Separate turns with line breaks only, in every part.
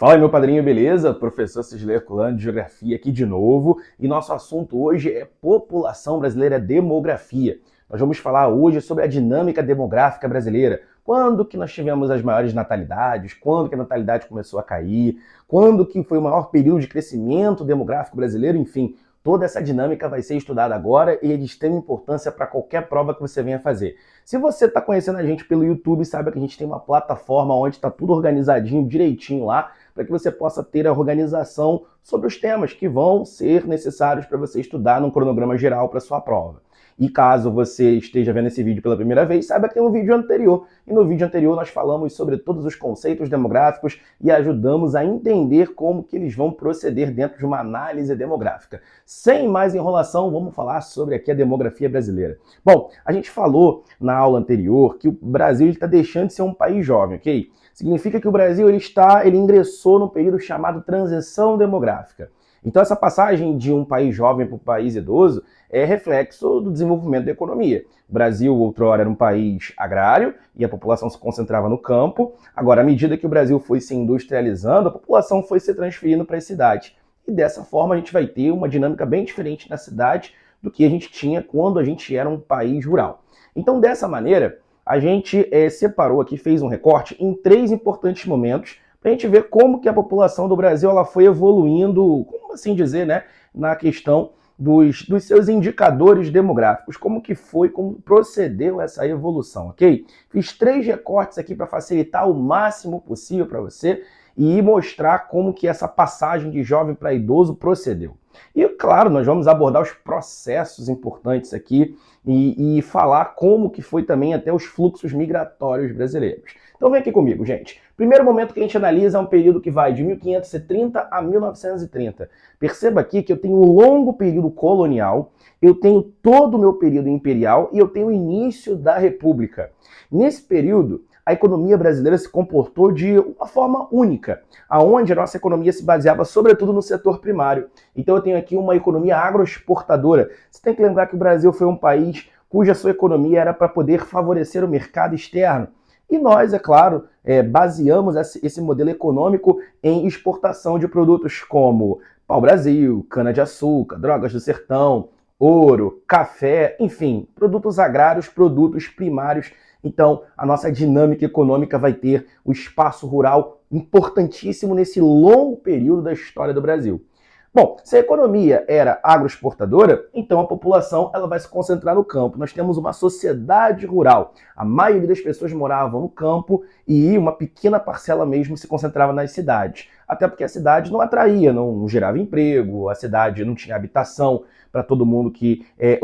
Fala aí, meu padrinho, beleza? Professor Cisley Herculano de Geografia aqui de novo. E nosso assunto hoje é população brasileira, demografia. Nós vamos falar hoje sobre a dinâmica demográfica brasileira. Quando que nós tivemos as maiores natalidades? Quando que a natalidade começou a cair? Quando que foi o maior período de crescimento demográfico brasileiro? Enfim, toda essa dinâmica vai ser estudada agora e é de extrema importância para qualquer prova que você venha fazer. Se você está conhecendo a gente pelo YouTube, saiba que a gente tem uma plataforma onde está tudo organizadinho, direitinho lá, para que você possa ter a organização sobre os temas que vão ser necessários para você estudar num cronograma geral para sua prova. E caso você esteja vendo esse vídeo pela primeira vez, saiba que tem um vídeo anterior. E no vídeo anterior nós falamos sobre todos os conceitos demográficos e ajudamos a entender como que eles vão proceder dentro de uma análise demográfica. Sem mais enrolação, vamos falar sobre aqui a demografia brasileira. Bom, a gente falou na aula anterior que o Brasil está deixando de ser um país jovem, ok? Significa que o Brasil ele ingressou num período chamado transição demográfica. Então essa passagem de um país jovem para um país idoso é reflexo do desenvolvimento da economia. O Brasil outrora era um país agrário e a população se concentrava no campo. Agora, à medida que o Brasil foi se industrializando, a população foi se transferindo para as cidades. E dessa forma a gente vai ter uma dinâmica bem diferente na cidade do que a gente tinha quando a gente era um país rural. Então, dessa maneira, a gente separou aqui, fez um recorte em 3 importantes momentos para a gente ver como que a população do Brasil ela foi evoluindo, como assim dizer, né, na questão dos seus indicadores demográficos, como que foi, como procedeu essa evolução, ok? Fiz 3 recortes aqui para facilitar o máximo possível para você e mostrar como que essa passagem de jovem para idoso procedeu. E, claro, nós vamos abordar os processos importantes aqui e falar como que foi também até os fluxos migratórios brasileiros. Então vem aqui comigo, gente. Primeiro momento que a gente analisa é um período que vai de 1530 a 1930. Perceba aqui que eu tenho um longo período colonial, eu tenho todo o meu período imperial e eu tenho o início da República. Nesse período, a economia brasileira se comportou de uma forma única, aonde a nossa economia se baseava sobretudo no setor primário. Então eu tenho aqui uma economia agroexportadora. Você tem que lembrar que o Brasil foi um país cuja sua economia era para poder favorecer o mercado externo. E nós, é claro, baseamos esse modelo econômico em exportação de produtos como pau-brasil, cana-de-açúcar, drogas do sertão, ouro, café, enfim, produtos agrários, produtos primários. Então, a nossa dinâmica econômica vai ter o espaço rural importantíssimo nesse longo período da história do Brasil. Bom, se a economia era agroexportadora, então a população ela vai se concentrar no campo. Nós temos uma sociedade rural. A maioria das pessoas moravam no campo e uma pequena parcela mesmo se concentrava nas cidades. Até porque a cidade não atraía, não gerava emprego, a cidade não tinha habitação para todo mundo que era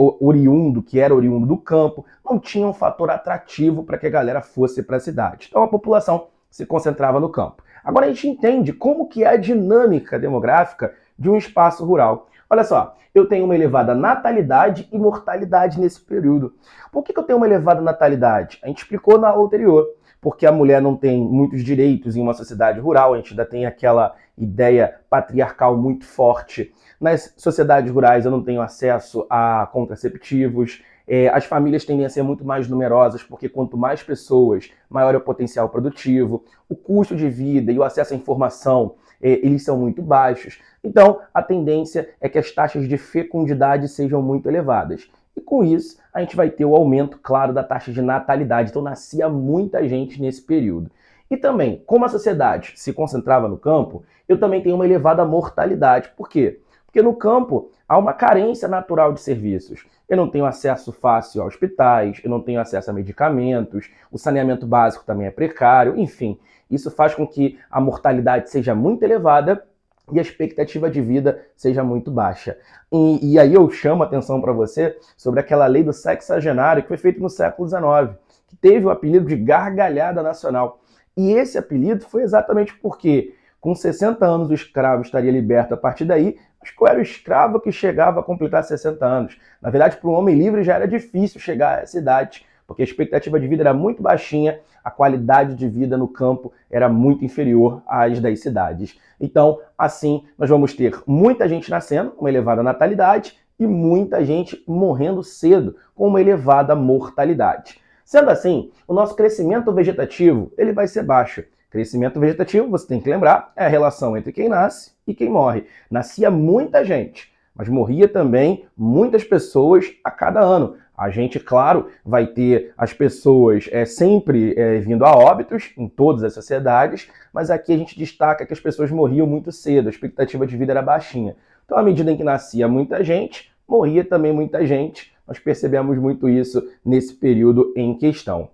oriundo do campo, não tinha um fator atrativo para que a galera fosse para a cidade. Então a população se concentrava no campo. Agora a gente entende como que é a dinâmica demográfica de um espaço rural. Olha só, eu tenho uma elevada natalidade e mortalidade nesse período. Por que eu tenho uma elevada natalidade? A gente explicou na aula anterior. Porque a mulher não tem muitos direitos em uma sociedade rural, a gente ainda tem aquela ideia patriarcal muito forte. Nas sociedades rurais eu não tenho acesso a contraceptivos, as famílias tendem a ser muito mais numerosas, porque quanto mais pessoas, maior é o potencial produtivo, o custo de vida e o acesso à informação, eles são muito baixos. Então, a tendência é que as taxas de fecundidade sejam muito elevadas. E com isso, a gente vai ter o aumento, claro, da taxa de natalidade. Então, nascia muita gente nesse período. E também, como a sociedade se concentrava no campo, eu também tenho uma elevada mortalidade. Por quê? Porque no campo há uma carência natural de serviços. Eu não tenho acesso fácil a hospitais, eu não tenho acesso a medicamentos, o saneamento básico também é precário, enfim. Isso faz com que a mortalidade seja muito elevada e a expectativa de vida seja muito baixa. E aí eu chamo a atenção para você sobre aquela lei do sexagenário que foi feita no século XIX, que teve o apelido de gargalhada nacional. E esse apelido foi exatamente porque, com 60 anos, o escravo estaria liberto a partir daí, mas qual era o escravo que chegava a completar 60 anos? Na verdade, para um homem livre já era difícil chegar a essa idade, porque a expectativa de vida era muito baixinha, a qualidade de vida no campo era muito inferior às das cidades. Então, assim, nós vamos ter muita gente nascendo, uma elevada natalidade, e muita gente morrendo cedo, com uma elevada mortalidade. Sendo assim, o nosso crescimento vegetativo ele vai ser baixo. Crescimento vegetativo, você tem que lembrar, é a relação entre quem nasce e quem morre. Nascia muita gente, mas morria também muitas pessoas a cada ano. A gente, claro, vai ter as pessoas sempre vindo a óbitos em todas as sociedades, mas aqui a gente destaca que as pessoas morriam muito cedo, a expectativa de vida era baixinha. Então, à medida em que nascia muita gente, morria também muita gente. Nós percebemos muito isso nesse período em questão.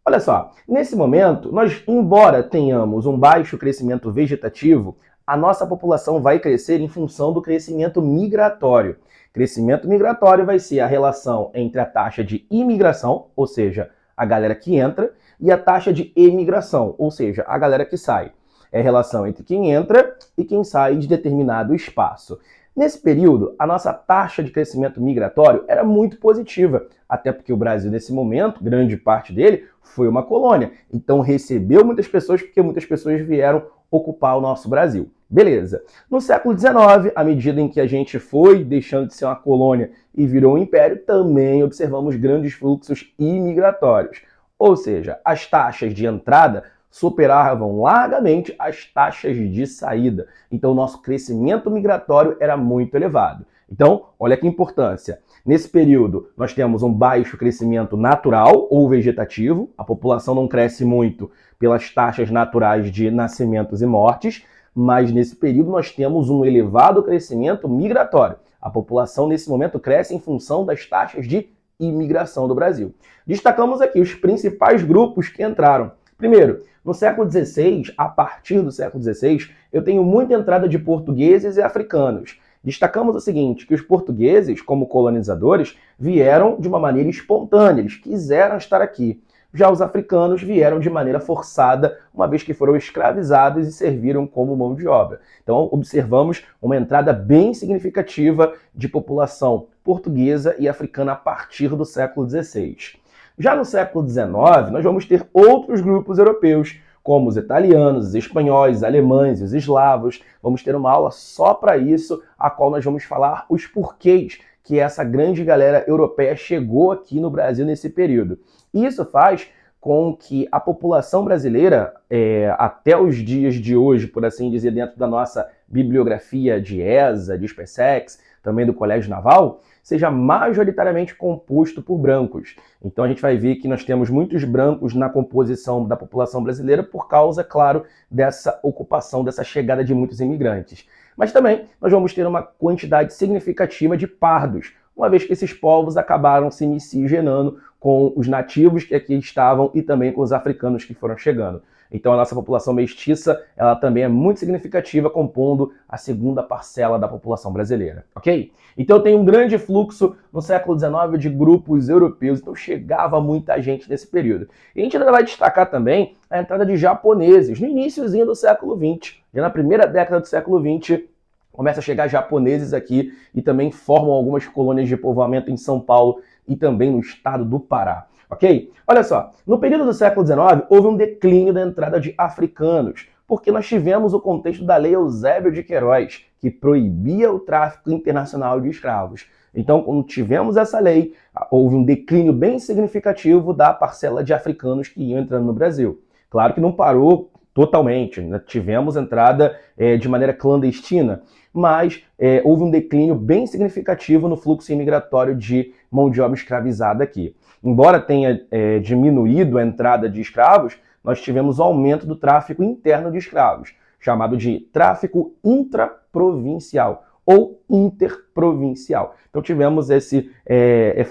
Olha só, nesse momento, nós, embora tenhamos um baixo crescimento vegetativo, a nossa população vai crescer em função do crescimento migratório. Crescimento migratório vai ser a relação entre a taxa de imigração, ou seja, a galera que entra, e a taxa de emigração, ou seja, a galera que sai. É a relação entre quem entra e quem sai de determinado espaço. Nesse período, a nossa taxa de crescimento migratório era muito positiva, até porque o Brasil, nesse momento, grande parte dele, foi uma colônia. Então recebeu muitas pessoas porque muitas pessoas vieram ocupar o nosso Brasil. Beleza. No século XIX, à medida em que a gente foi deixando de ser uma colônia e virou um império, também observamos grandes fluxos imigratórios. Ou seja, as taxas de entrada superavam largamente as taxas de saída. Então, o nosso crescimento migratório era muito elevado. Então, olha que importância. Nesse período, nós temos um baixo crescimento natural ou vegetativo. A população não cresce muito pelas taxas naturais de nascimentos e mortes, mas nesse período nós temos um elevado crescimento migratório. A população, nesse momento, cresce em função das taxas de imigração do Brasil. Destacamos aqui os principais grupos que entraram. Primeiro, no século XVI, a partir do século XVI, eu tenho muita entrada de portugueses e africanos. Destacamos o seguinte, que os portugueses, como colonizadores, vieram de uma maneira espontânea, eles quiseram estar aqui. Já os africanos vieram de maneira forçada, uma vez que foram escravizados e serviram como mão de obra. Então, observamos uma entrada bem significativa de população portuguesa e africana a partir do século XVI. Já no século XIX, nós vamos ter outros grupos europeus, como os italianos, os espanhóis, os alemães, os eslavos. Vamos ter uma aula só para isso, a qual nós vamos falar os porquês que essa grande galera europeia chegou aqui no Brasil nesse período. Isso faz com que a população brasileira, até os dias de hoje, por assim dizer, dentro da nossa bibliografia de ESA, de SpaceX, também do Colégio Naval, seja majoritariamente composto por brancos. Então a gente vai ver que nós temos muitos brancos na composição da população brasileira por causa, claro, dessa ocupação, dessa chegada de muitos imigrantes. Mas também nós vamos ter uma quantidade significativa de pardos, uma vez que esses povos acabaram se miscigenando com os nativos que aqui estavam e também com os africanos que foram chegando. Então a nossa população mestiça, ela também é muito significativa, compondo a segunda parcela da população brasileira, ok? Então eu tenho um grande fluxo no século XIX de grupos europeus, então chegava muita gente nesse período. E a gente ainda vai destacar também a entrada de japoneses no iniciozinho do século XX, já na primeira década do século XX, começa a chegar japoneses aqui e também formam algumas colônias de povoamento em São Paulo e também no estado do Pará. Ok? Olha só, no período do século XIX houve um declínio da entrada de africanos, porque nós tivemos o contexto da Lei Eusébio de Queiroz, que proibia o tráfico internacional de escravos. Então, quando tivemos essa lei, houve um declínio bem significativo da parcela de africanos que iam entrando no Brasil. Claro que não parou totalmente, né? Tivemos entrada de maneira clandestina, mas houve um declínio bem significativo no fluxo imigratório de mão de obra escravizada aqui. Embora tenha diminuído a entrada de escravos, nós tivemos o aumento do tráfico interno de escravos, chamado de tráfico intraprovincial ou interprovincial. Então tivemos esse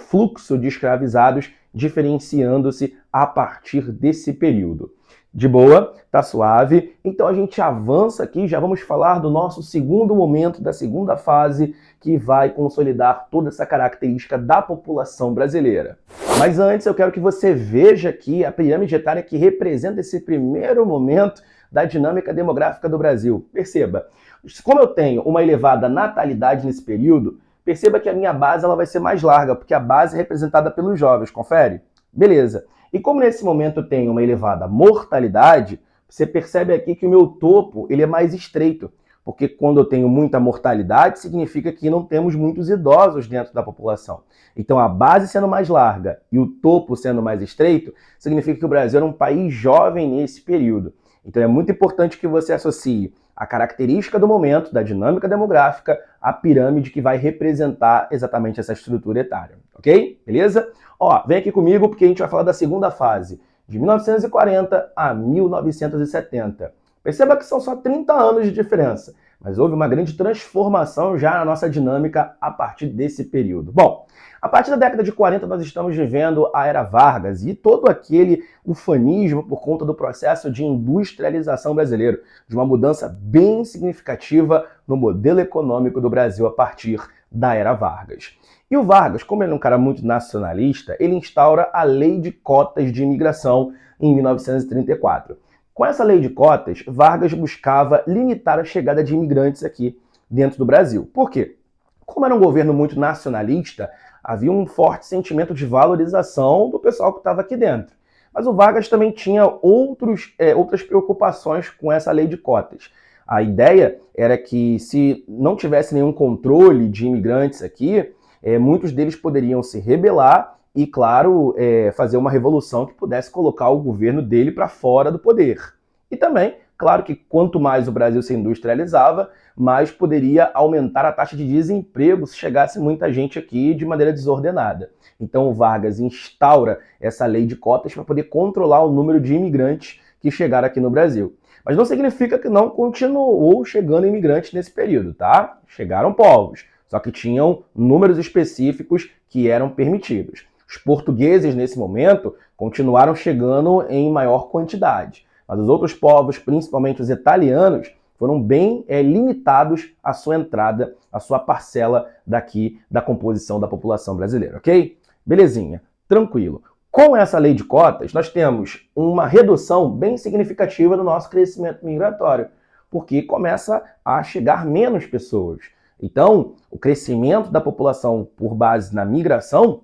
fluxo de escravizados diferenciando-se a partir desse período. De boa? Tá suave? Então a gente avança aqui, já vamos falar do nosso segundo momento, da segunda fase, que vai consolidar toda essa característica da população brasileira. Mas antes eu quero que você veja aqui a pirâmide etária que representa esse primeiro momento da dinâmica demográfica do Brasil. Perceba, como eu tenho uma elevada natalidade nesse período, perceba que a minha base ela vai ser mais larga, porque a base é representada pelos jovens, confere? Beleza. E como nesse momento eu tenho uma elevada mortalidade, você percebe aqui que o meu topo ele é mais estreito, porque quando eu tenho muita mortalidade, significa que não temos muitos idosos dentro da população. Então a base sendo mais larga e o topo sendo mais estreito, significa que o Brasil era um país jovem nesse período. Então é muito importante que você associe a característica do momento, da dinâmica demográfica, à pirâmide que vai representar exatamente essa estrutura etária, ok? Beleza? Ó, vem aqui comigo porque a gente vai falar da segunda fase, de 1940 a 1970. Perceba que são só 30 anos de diferença, mas houve uma grande transformação já na nossa dinâmica a partir desse período. Bom, a partir da década de 40 nós estamos vivendo a Era Vargas e todo aquele ufanismo por conta do processo de industrialização brasileiro, de uma mudança bem significativa no modelo econômico do Brasil a partir da Era Vargas. E o Vargas, como ele é um cara muito nacionalista, ele instaura a Lei de Cotas de Imigração em 1934. Com essa lei de cotas, Vargas buscava limitar a chegada de imigrantes aqui dentro do Brasil. Por quê? Como era um governo muito nacionalista, havia um forte sentimento de valorização do pessoal que estava aqui dentro. Mas o Vargas também tinha outras preocupações com essa lei de cotas. A ideia era que se não tivesse nenhum controle de imigrantes aqui, muitos deles poderiam se rebelar e, claro, fazer uma revolução que pudesse colocar o governo dele para fora do poder. E também, claro que quanto mais o Brasil se industrializava, mais poderia aumentar a taxa de desemprego se chegasse muita gente aqui de maneira desordenada. Então o Vargas instaura essa lei de cotas para poder controlar o número de imigrantes que chegaram aqui no Brasil. Mas não significa que não continuou chegando imigrantes nesse período, tá? Chegaram povos, só que tinham números específicos que eram permitidos. Os portugueses, nesse momento, continuaram chegando em maior quantidade, mas os outros povos, principalmente os italianos, foram bem limitados à sua entrada, à sua parcela daqui da composição da população brasileira, ok? Belezinha, tranquilo. Com essa lei de cotas, nós temos uma redução bem significativa do nosso crescimento migratório, porque começa a chegar menos pessoas. Então, o crescimento da população por base na migração,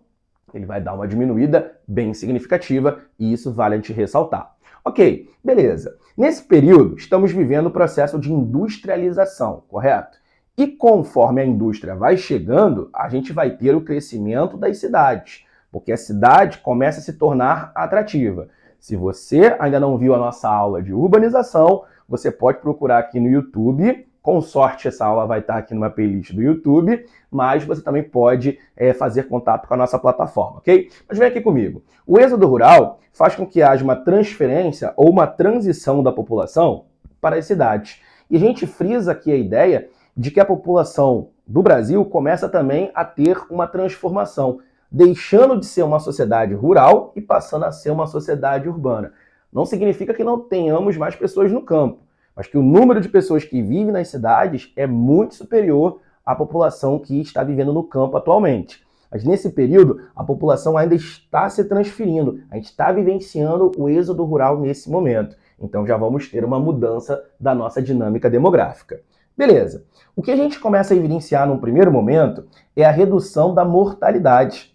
ele vai dar uma diminuída bem significativa e isso vale a gente ressaltar. Ok, beleza. Nesse período, estamos vivendo o processo de industrialização, correto? E conforme a indústria vai chegando, a gente vai ter o crescimento das cidades, porque a cidade começa a se tornar atrativa. Se você ainda não viu a nossa aula de urbanização, você pode procurar aqui no YouTube. Com sorte, essa aula vai estar aqui numa playlist do YouTube, mas você também pode fazer contato com a nossa plataforma, ok? Mas vem aqui comigo. O êxodo rural faz com que haja uma transferência ou uma transição da população para as cidades. E a gente frisa aqui a ideia de que a população do Brasil começa também a ter uma transformação, deixando de ser uma sociedade rural e passando a ser uma sociedade urbana. Não significa que não tenhamos mais pessoas no campo, mas que o número de pessoas que vivem nas cidades é muito superior à população que está vivendo no campo atualmente. Mas nesse período, a população ainda está se transferindo, a gente está vivenciando o êxodo rural nesse momento. Então já vamos ter uma mudança da nossa dinâmica demográfica. Beleza. O que a gente começa a evidenciar num primeiro momento é a redução da mortalidade.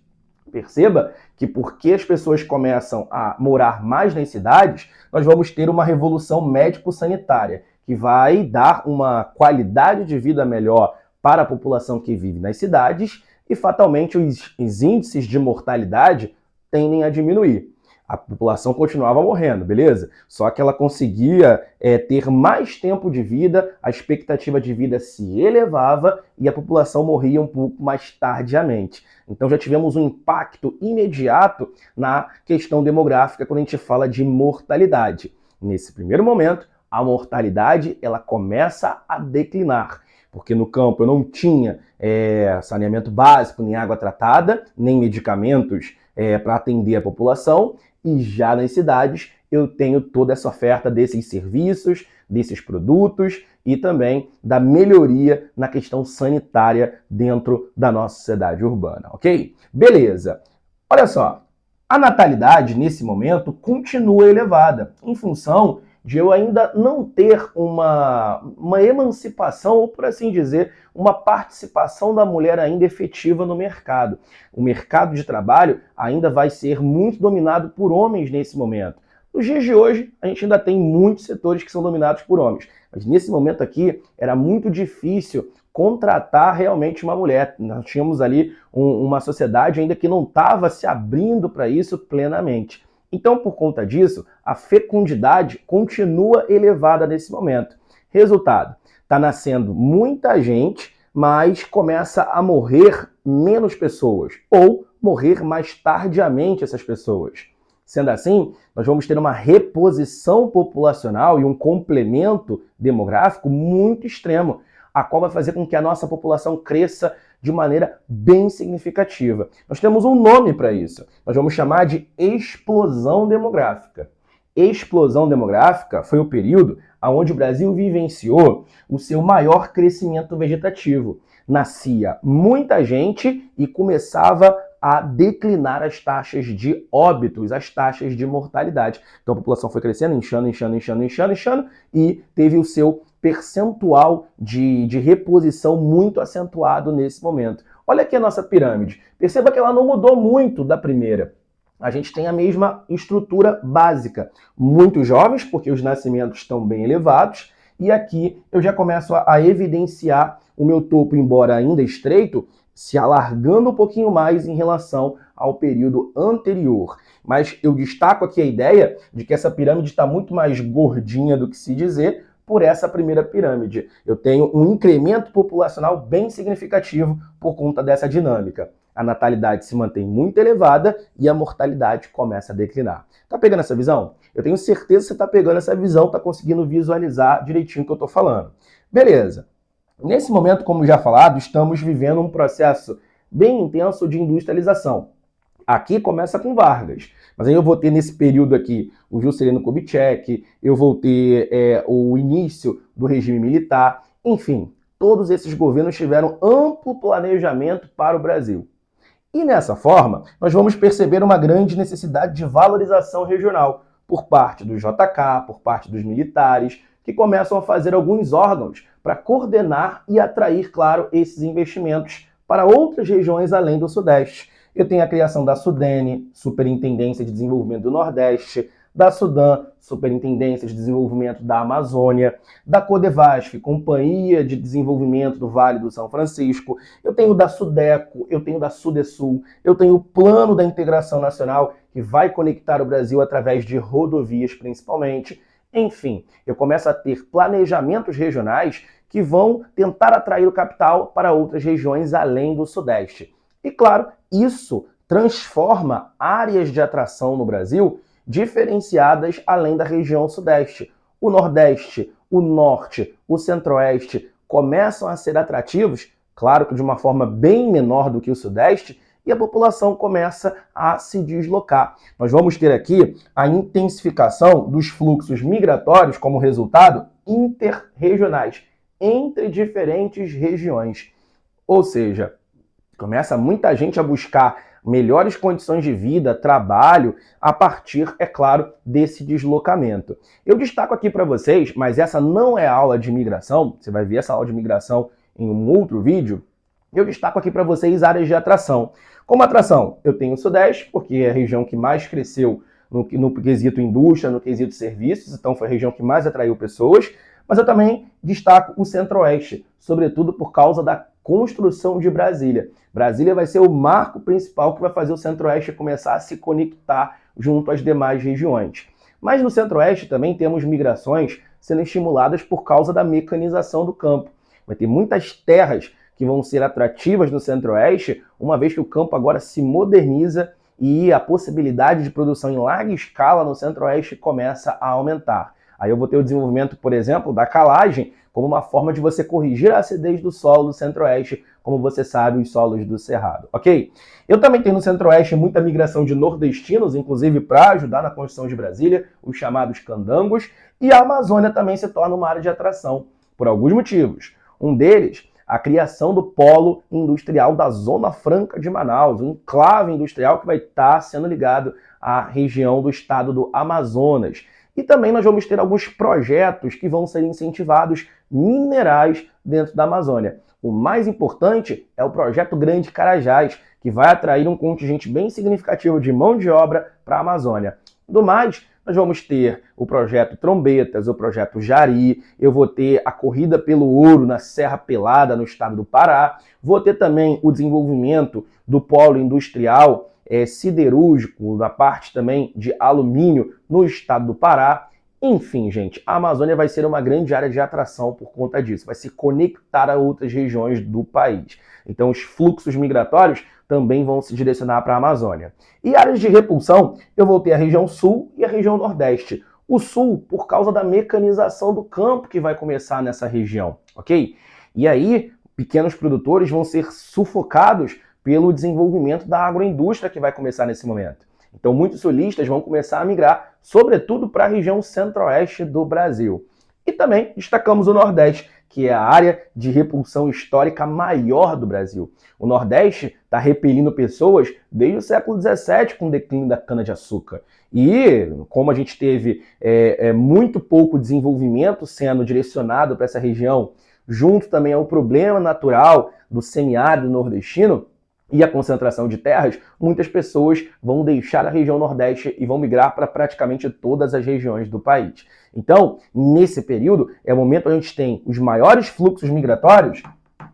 Perceba que porque as pessoas começam a morar mais nas cidades, nós vamos ter uma revolução médico-sanitária, que vai dar uma qualidade de vida melhor para a população que vive nas cidades e, fatalmente, os índices de mortalidade tendem a diminuir. A população continuava morrendo, beleza? Só que ela conseguia ter mais tempo de vida, a expectativa de vida se elevava e a população morria um pouco mais tardiamente. Então já tivemos um impacto imediato na questão demográfica quando a gente fala de mortalidade. Nesse primeiro momento, a mortalidade ela começa a declinar, porque no campo eu não tinha saneamento básico, nem água tratada, nem medicamentos para atender a população, e já nas cidades eu tenho toda essa oferta desses serviços, desses produtos e também da melhoria na questão sanitária dentro da nossa sociedade urbana, ok? Beleza. Olha só, a natalidade nesse momento continua elevada em função de eu ainda não ter uma emancipação, ou por assim dizer, uma participação da mulher ainda efetiva no mercado. O mercado de trabalho ainda vai ser muito dominado por homens nesse momento. Nos dias de hoje, a gente ainda tem muitos setores que são dominados por homens, mas nesse momento aqui era muito difícil contratar realmente uma mulher. Nós tínhamos ali uma sociedade ainda que não estava se abrindo para isso plenamente. Então, por conta disso, a fecundidade continua elevada nesse momento. Resultado, está nascendo muita gente, mas começa a morrer menos pessoas, ou morrer mais tardiamente essas pessoas. Sendo assim, nós vamos ter uma reposição populacional e um complemento demográfico muito extremo, a qual vai fazer com que a nossa população cresça de maneira bem significativa. Nós temos um nome para isso. Nós vamos chamar de explosão demográfica. Explosão demográfica foi o período onde o Brasil vivenciou o seu maior crescimento vegetativo. Nascia muita gente e começava a declinar as taxas de óbitos, as taxas de mortalidade. Então a população foi crescendo, inchando, e teve o seu percentual de reposição muito acentuado nesse momento. Olha aqui a nossa pirâmide. Perceba que ela não mudou muito da primeira. A gente tem a mesma estrutura básica. Muitos jovens, porque os nascimentos estão bem elevados, e aqui eu já começo a evidenciar o meu topo, embora ainda estreito, se alargando um pouquinho mais em relação ao período anterior. Mas eu destaco aqui a ideia de que essa pirâmide está muito mais gordinha do que se dizer por essa primeira pirâmide. Eu tenho um incremento populacional bem significativo por conta dessa dinâmica. A natalidade se mantém muito elevada e a mortalidade começa a declinar. Tá pegando essa visão? Eu tenho certeza que você tá pegando essa visão, tá conseguindo visualizar direitinho o que eu tô falando. Beleza. Nesse momento, como já falado, estamos vivendo um processo bem intenso de industrialização. Aqui começa com Vargas, mas aí eu vou ter nesse período aqui o Juscelino Kubitschek, eu vou ter o início do regime militar, enfim, todos esses governos tiveram amplo planejamento para o Brasil. E nessa forma, nós vamos perceber uma grande necessidade de valorização regional por parte do JK, por parte dos militares, que começam a fazer alguns órgãos para coordenar e atrair, claro, esses investimentos para outras regiões além do Sudeste. Eu tenho a criação da Sudene, Superintendência de Desenvolvimento do Nordeste, da Sudan, Superintendência de Desenvolvimento da Amazônia, da Codevasf, Companhia de Desenvolvimento do Vale do São Francisco, eu tenho da Sudeco, eu tenho da Sudesul, eu tenho o Plano da Integração Nacional, que vai conectar o Brasil através de rodovias principalmente. Enfim, eu começo a ter planejamentos regionais que vão tentar atrair o capital para outras regiões além do Sudeste. E claro, isso transforma áreas de atração no Brasil diferenciadas além da região Sudeste. O Nordeste, o Norte, o Centro-Oeste começam a ser atrativos, claro que de uma forma bem menor do que o Sudeste, e a população começa a se deslocar. Nós vamos ter aqui a intensificação dos fluxos migratórios como resultado interregionais, entre diferentes regiões. Ou seja, começa muita gente a buscar melhores condições de vida, trabalho, a partir, é claro, desse deslocamento. Eu destaco aqui para vocês, mas essa não é aula de migração, você vai ver essa aula de migração em um outro vídeo, eu destaco aqui para vocês áreas de atração. Como atração, eu tenho o Sudeste, porque é a região que mais cresceu no quesito indústria, no quesito serviços, então foi a região que mais atraiu pessoas, mas eu também destaco o Centro-Oeste, sobretudo por causa da construção de Brasília. Brasília vai ser o marco principal que vai fazer o Centro-Oeste começar a se conectar junto às demais regiões. Mas no Centro-Oeste também temos migrações sendo estimuladas por causa da mecanização do campo. Vai ter muitas terras que vão ser atrativas no Centro-Oeste, uma vez que o campo agora se moderniza e a possibilidade de produção em larga escala no Centro-Oeste começa a aumentar. Aí eu vou ter o desenvolvimento, por exemplo, da calagem, como uma forma de você corrigir a acidez do solo do Centro-Oeste, como você sabe, os solos do Cerrado, ok? Eu também tenho no Centro-Oeste muita migração de nordestinos, inclusive para ajudar na construção de Brasília, os chamados candangos, e a Amazônia também se torna uma área de atração, por alguns motivos. Um deles, a criação do polo industrial da Zona Franca de Manaus, um enclave industrial que vai estar sendo ligado à região do estado do Amazonas. E também nós vamos ter alguns projetos que vão ser incentivados minerais dentro da Amazônia. O mais importante é o projeto Grande Carajás, que vai atrair um contingente bem significativo de mão de obra para a Amazônia. Do mais, nós vamos ter o projeto Trombetas, o projeto Jari, eu vou ter a Corrida pelo Ouro na Serra Pelada, no estado do Pará, vou ter também o desenvolvimento do polo industrial siderúrgico, na parte também de alumínio no estado do Pará. Enfim, gente, a Amazônia vai ser uma grande área de atração por conta disso, vai se conectar a outras regiões do país. Então os fluxos migratórios também vão se direcionar para a Amazônia. E áreas de repulsão, eu vou ter a região sul e a região nordeste. O sul, por causa da mecanização do campo que vai começar nessa região, ok? E aí, pequenos produtores vão ser sufocados pelo desenvolvimento da agroindústria que vai começar nesse momento. Então, muitos sulistas vão começar a migrar, sobretudo para a região centro-oeste do Brasil. E também destacamos o Nordeste, que é a área de repulsão histórica maior do Brasil. O Nordeste está repelindo pessoas desde o século XVII, com o declínio da cana-de-açúcar. E como a gente teve muito pouco desenvolvimento sendo direcionado para essa região, junto também ao problema natural do semiárido nordestino, e a concentração de terras, muitas pessoas vão deixar a região Nordeste e vão migrar para praticamente todas as regiões do país. Então, nesse período, é o momento onde a gente tem os maiores fluxos migratórios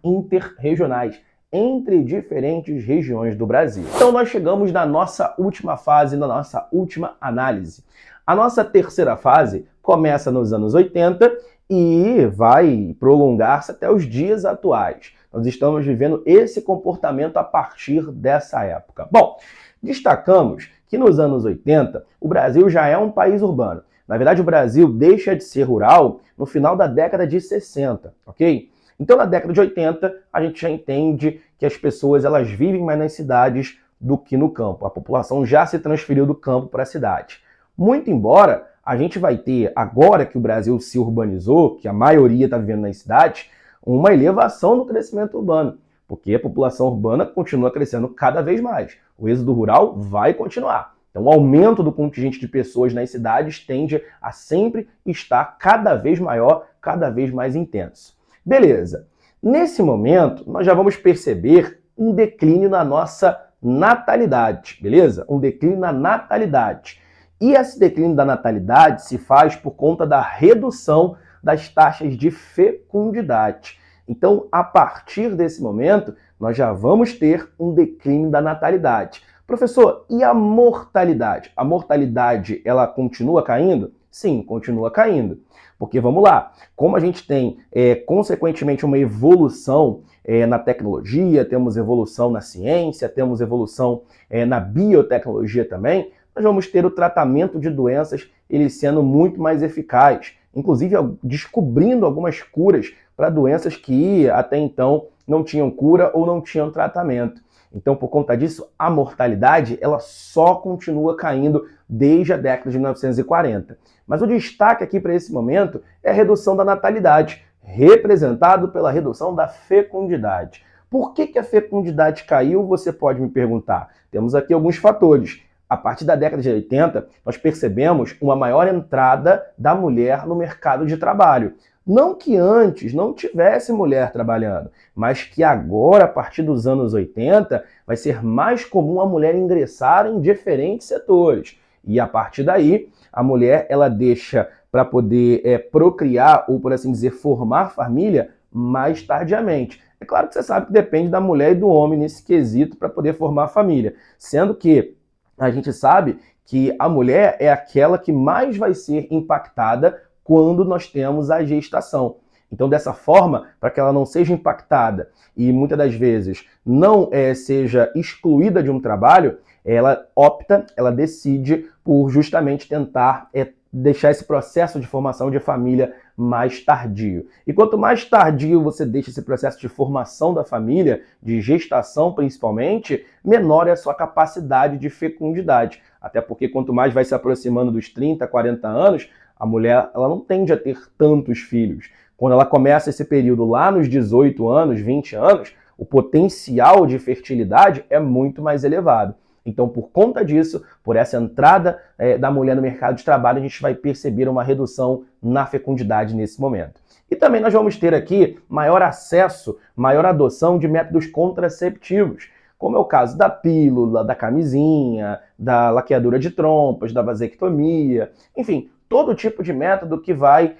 interregionais, entre diferentes regiões do Brasil. Então, nós chegamos na nossa última fase, na nossa última análise. A nossa terceira fase começa nos anos 80 e vai prolongar-se até os dias atuais. Nós estamos vivendo esse comportamento a partir dessa época. Bom, destacamos que nos anos 80 o Brasil já é um país urbano. Na verdade, o Brasil deixa de ser rural no final da década de 60, ok? Então, na década de 80, a gente já entende que as pessoas elas vivem mais nas cidades do que no campo. A população já se transferiu do campo para a cidade. Muito embora a gente vai ter, agora que o Brasil se urbanizou, que a maioria está vivendo nas cidades, uma elevação no crescimento urbano, porque a população urbana continua crescendo cada vez mais. O êxodo rural vai continuar. Então, o aumento do contingente de pessoas nas cidades tende a sempre estar cada vez maior, cada vez mais intenso. Beleza. Nesse momento, nós já vamos perceber um declínio na nossa natalidade, beleza? Um declínio na natalidade. E esse declínio da natalidade se faz por conta da redução das taxas de fecundidade. Então, a partir desse momento, nós já vamos ter um declínio da natalidade. Professor, e a mortalidade? A mortalidade, ela continua caindo? Sim, continua caindo. Porque, vamos lá, como a gente tem, consequentemente, uma evolução na tecnologia, temos evolução na ciência, temos evolução na biotecnologia também, nós vamos ter o tratamento de doenças ele sendo muito mais eficaz, inclusive descobrindo algumas curas para doenças que até então não tinham cura ou não tinham tratamento. Então, por conta disso, a mortalidade ela só continua caindo desde a década de 1940. Mas o destaque aqui para esse momento é a redução da natalidade, representado pela redução da fecundidade. Por que a fecundidade caiu, você pode me perguntar. Temos aqui alguns fatores. A partir da década de 80, nós percebemos uma maior entrada da mulher no mercado de trabalho. Não que antes não tivesse mulher trabalhando, mas que agora, a partir dos anos 80, vai ser mais comum a mulher ingressar em diferentes setores. E a partir daí, a mulher ela deixa para poder procriar, ou por assim dizer, formar família mais tardiamente. É claro que você sabe que depende da mulher e do homem nesse quesito para poder formar família. Sendo que a gente sabe que a mulher é aquela que mais vai ser impactada quando nós temos a gestação. Então, dessa forma, para que ela não seja impactada e muitas das vezes não seja excluída de um trabalho, ela opta, ela decide por justamente tentar deixar esse processo de formação de família mais tardio. E quanto mais tardio você deixa esse processo de formação da família, de gestação principalmente, menor é a sua capacidade de fecundidade. Até porque quanto mais vai se aproximando dos 30, 40 anos, a mulher ela não tende a ter tantos filhos. Quando ela começa esse período lá nos 18 anos, 20 anos, o potencial de fertilidade é muito mais elevado. Então, por conta disso, por essa entrada da mulher no mercado de trabalho, a gente vai perceber uma redução na fecundidade nesse momento. E também nós vamos ter aqui maior acesso, maior adoção de métodos contraceptivos, como é o caso da pílula, da camisinha, da laqueadura de trompas, da vasectomia, enfim, todo tipo de método que vai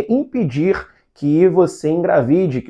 impedir que você engravide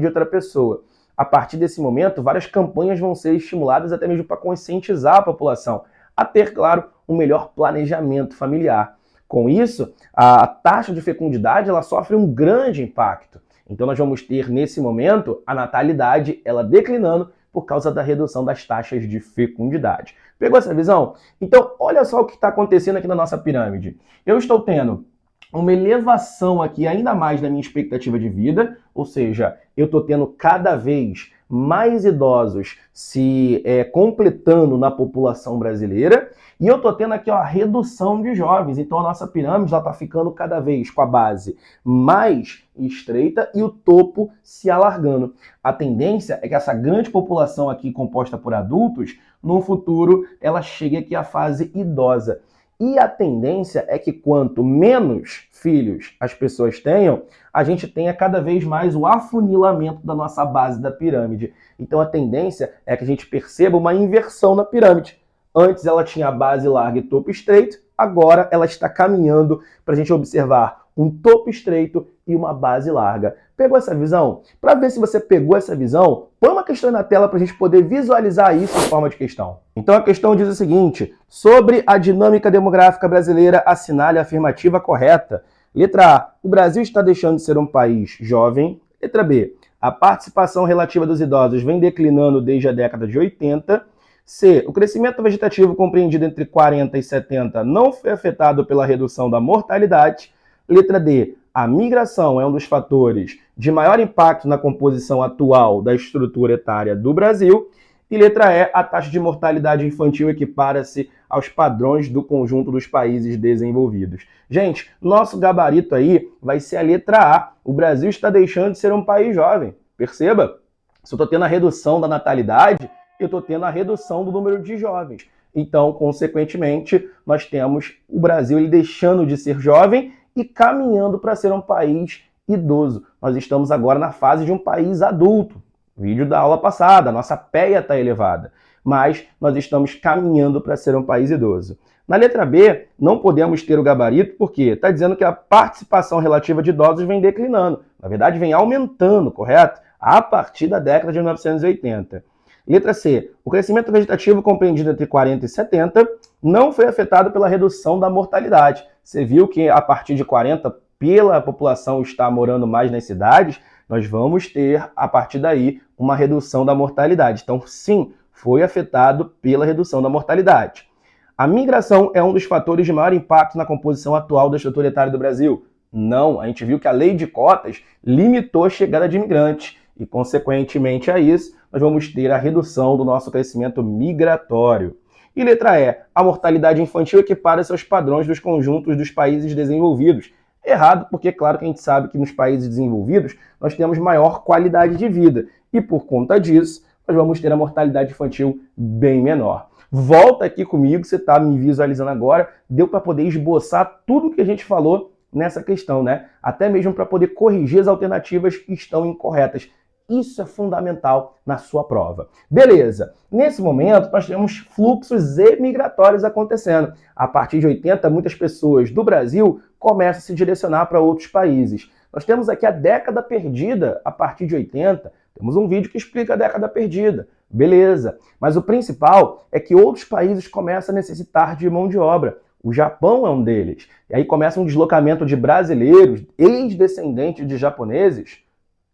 outra pessoa. a partir desse momento, várias campanhas vão ser estimuladas até mesmo para conscientizar a população a ter, claro, um melhor planejamento familiar. Com isso, a taxa de fecundidade ela sofre um grande impacto. Então nós vamos ter, nesse momento, a natalidade ela declinando por causa da redução das taxas de fecundidade. Pegou essa visão? Então, olha só o que está acontecendo aqui na nossa pirâmide. Eu estou tendo uma elevação aqui ainda mais na minha expectativa de vida, ou seja, eu estou tendo cada vez mais idosos se completando na população brasileira, e eu estou tendo aqui ó, a redução de jovens. Então a nossa pirâmide está ficando cada vez com a base mais estreita e o topo se alargando. A tendência é que essa grande população aqui composta por adultos, no futuro ela chegue aqui à fase idosa. E a tendência é que quanto menos filhos as pessoas tenham, a gente tenha cada vez mais o afunilamento da nossa base da pirâmide. Então a tendência é que a gente perceba uma inversão na pirâmide. Antes ela tinha a base larga e topo estreito, agora ela está caminhando para a gente observar um topo estreito e uma base larga. Pegou essa visão? Para ver se você pegou essa visão, põe uma questão na tela para a gente poder visualizar isso em forma de questão. Então a questão diz o seguinte: sobre a dinâmica demográfica brasileira, assinale a afirmativa correta. Letra A, o Brasil está deixando de ser um país jovem. Letra B, a participação relativa dos idosos vem declinando desde a década de 80. C, o crescimento vegetativo compreendido entre 40 e 70 não foi afetado pela redução da mortalidade. Letra D, a migração é um dos fatores de maior impacto na composição atual da estrutura etária do Brasil. E letra E, a taxa de mortalidade infantil equipara-se aos padrões do conjunto dos países desenvolvidos. Gente, nosso gabarito aí vai ser a letra A. O Brasil está deixando de ser um país jovem. Perceba? Se eu estou tendo a redução da natalidade, eu estou tendo a redução do número de jovens. Então, consequentemente, nós temos o Brasil ele deixando de ser jovem e caminhando para ser um país idoso. Nós estamos agora na fase de um país adulto. Vídeo da aula passada, a nossa PEA está elevada, mas nós estamos caminhando para ser um país idoso. Na letra B, não podemos ter o gabarito porque está dizendo que a participação relativa de idosos vem declinando. Na verdade, vem aumentando, correto? A partir da década de 1980. Letra C, o crescimento vegetativo compreendido entre 40 e 70 não foi afetado pela redução da mortalidade. Você viu que a partir de 40, pela população estar morando mais nas cidades, nós vamos ter, a partir daí, uma redução da mortalidade. Então, sim, foi afetado pela redução da mortalidade. A migração é um dos fatores de maior impacto na composição atual da estrutura etária do Brasil. Não, a gente viu que a lei de cotas limitou a chegada de imigrantes e, consequentemente a isso, nós vamos ter a redução do nosso crescimento migratório. E letra E, a mortalidade infantil equipara-se aos padrões dos conjuntos dos países desenvolvidos. Errado, porque claro que a gente sabe que nos países desenvolvidos nós temos maior qualidade de vida e por conta disso nós vamos ter a mortalidade infantil bem menor. Volta aqui comigo, você está me visualizando agora, deu para poder esboçar tudo que a gente falou nessa questão, né? Até mesmo para poder corrigir as alternativas que estão incorretas. Isso é fundamental na sua prova. Beleza, nesse momento nós temos fluxos emigratórios acontecendo. A partir de 80, muitas pessoas do Brasil começam a se direcionar para outros países. Nós temos aqui a década perdida a partir de 80. Temos um vídeo que explica a década perdida. Beleza, mas o principal é que outros países começam a necessitar de mão de obra. O Japão é um deles. E aí começa um deslocamento de brasileiros, ex-descendentes de japoneses,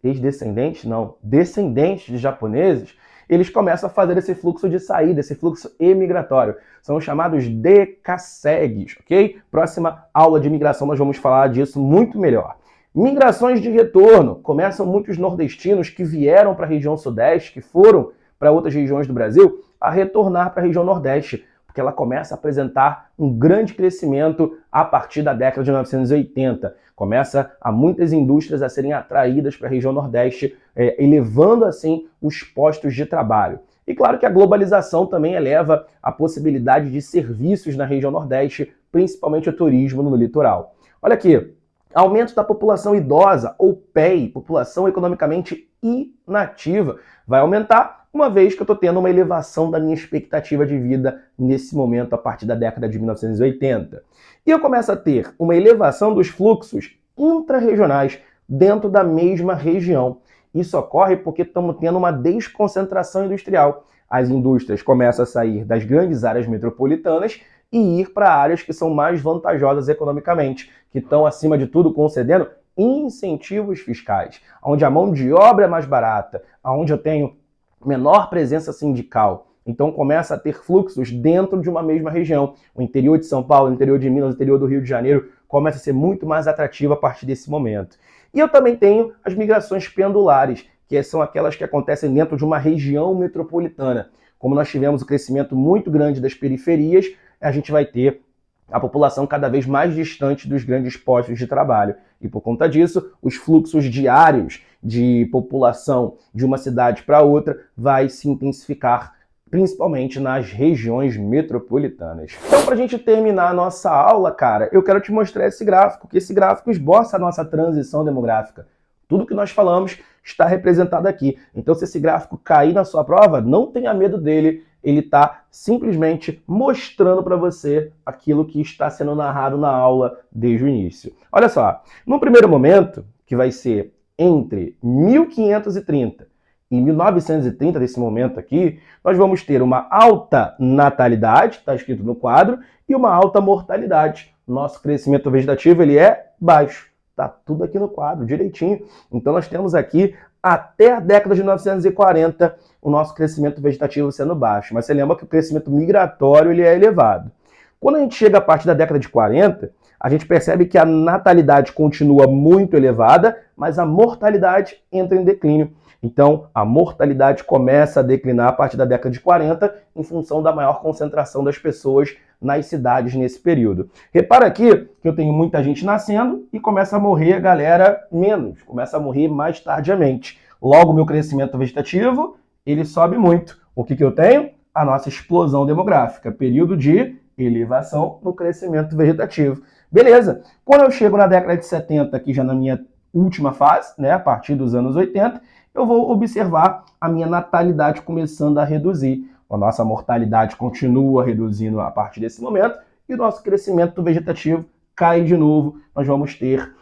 ex-descendentes não, descendentes de japoneses, eles começam a fazer esse fluxo de saída, esse fluxo emigratório. São os chamados decassegues, ok? Próxima aula de imigração nós vamos falar disso muito melhor. Migrações de retorno. Começam muitos nordestinos que vieram para a região sudeste, que foram para outras regiões do Brasil, a retornar para a região nordeste, porque ela começa a apresentar um grande crescimento a partir da década de 1980. Começa a muitas indústrias a serem atraídas para a região Nordeste, elevando assim os postos de trabalho. E claro que a globalização também eleva a possibilidade de serviços na região Nordeste, principalmente o turismo no litoral. Olha aqui, aumento da população idosa, ou PEI, população economicamente inativa, vai aumentar, uma vez que eu estou tendo uma elevação da minha expectativa de vida nesse momento, a partir da década de 1980. E eu começo a ter uma elevação dos fluxos intra-regionais dentro da mesma região. Isso ocorre porque estamos tendo uma desconcentração industrial. As indústrias começam a sair das grandes áreas metropolitanas e ir para áreas que são mais vantajosas economicamente, que estão, acima de tudo, concedendo incentivos fiscais, onde a mão de obra é mais barata, onde eu tenho menor presença sindical. Então começa a ter fluxos dentro de uma mesma região. O interior de São Paulo, o interior de Minas, o interior do Rio de Janeiro começa a ser muito mais atrativo a partir desse momento. E eu também tenho as migrações pendulares, que são aquelas que acontecem dentro de uma região metropolitana. Como nós tivemos o crescimento muito grande das periferias, a gente vai ter a população cada vez mais distante dos grandes postos de trabalho. E por conta disso, os fluxos diários de população de uma cidade para outra vai se intensificar, principalmente nas regiões metropolitanas. Então, para a gente terminar a nossa aula, cara, eu quero te mostrar esse gráfico, que esse gráfico esboça a nossa transição demográfica. Tudo que nós falamos está representado aqui. Então, se esse gráfico cair na sua prova, não tenha medo dele. Ele está simplesmente mostrando para você aquilo que está sendo narrado na aula desde o início. Olha só, no primeiro momento, que vai ser entre 1530 e 1930, desse momento aqui, nós vamos ter uma alta natalidade, está escrito no quadro, e uma alta mortalidade. Nosso crescimento vegetativo ele é baixo. Está tudo aqui no quadro, direitinho. Então nós temos aqui, até a década de 1940, o nosso crescimento vegetativo sendo baixo. Mas você lembra que o crescimento migratório ele é elevado. Quando a gente chega a partir da década de 40, a gente percebe que a natalidade continua muito elevada, mas a mortalidade entra em declínio. Então, a mortalidade começa a declinar a partir da década de 40, em função da maior concentração das pessoas nas cidades nesse período. Repara aqui que eu tenho muita gente nascendo e começa a morrer a galera menos, começa a morrer mais tardiamente. Logo, meu crescimento vegetativo, ele sobe muito. O que eu tenho? A nossa explosão demográfica, período de elevação no crescimento vegetativo. Beleza. Quando eu chego na década de 70, aqui já na minha última fase, né, a partir dos anos 80, eu vou observar a minha natalidade começando a reduzir. A nossa mortalidade continua reduzindo a partir desse momento e o nosso crescimento vegetativo cai de novo. Nós vamos ter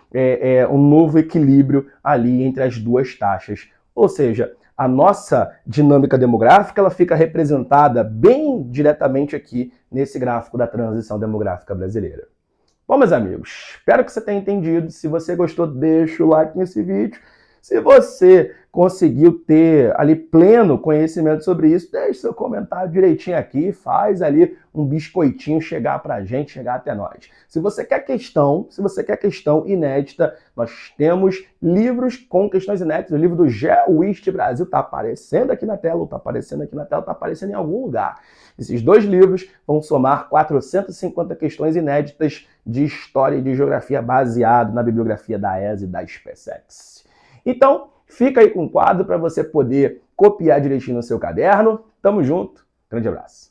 um novo equilíbrio ali entre as duas taxas. Ou seja, a nossa dinâmica demográfica ela fica representada bem diretamente aqui nesse gráfico da transição demográfica brasileira. Bom, meus amigos, espero que você tenha entendido. Se você gostou, deixa o like nesse vídeo. Se você conseguiu ter ali pleno conhecimento sobre isso, deixe seu comentário direitinho aqui, faz ali um biscoitinho chegar pra gente, chegar até nós. Se você quer questão inédita, nós temos livros com questões inéditas. O livro do GeoWist Brasil está aparecendo aqui na tela, está aparecendo em algum lugar. Esses dois livros vão somar 450 questões inéditas de história e de geografia baseado na bibliografia da ESA e da SpaceX. Então, fica aí com o quadro para você poder copiar direitinho no seu caderno. Tamo junto, grande abraço.